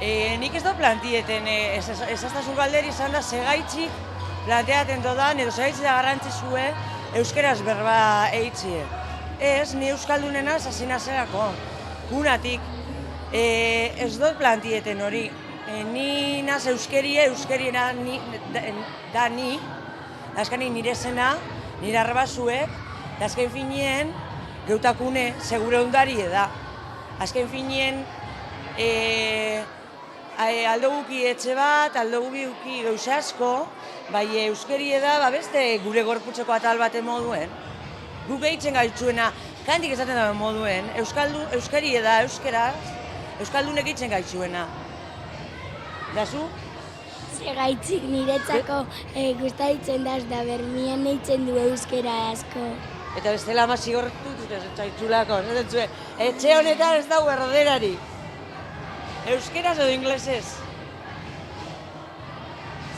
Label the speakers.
Speaker 1: Nik ez da plantieten, ezaztasun galderi izan da segaitzik planteaten dodan, edo segaitzik da garrantzizue euskeraz berba eitzie. Ez, ni euskaldunena zazina zerako, kunatik. Ez dut plantieten hori. Ni naz euskeriena da ni, azkanik nire zena, nire arrebazuek, eta azken finien, geutakune, segure ondari da. Azken finien, aldo guki etxe bat, aldo guki gauza asko, bai euskeri da, beste gure gorputzeko atal baten moduen. Guk gehitzen gaitzuena, kandik esaten da moduen, euskeri da, euskeraz, euskaldunek gehitzen gaitzuena. Da zu?
Speaker 2: Segaitzik niretzako gustaitzen daz da bermien eitzen du euskera asko.
Speaker 1: Eta bestela ama zigortu dut ez zaitzulako, etxe honetan ez dago erroderari. Euskeraz edo inglesez?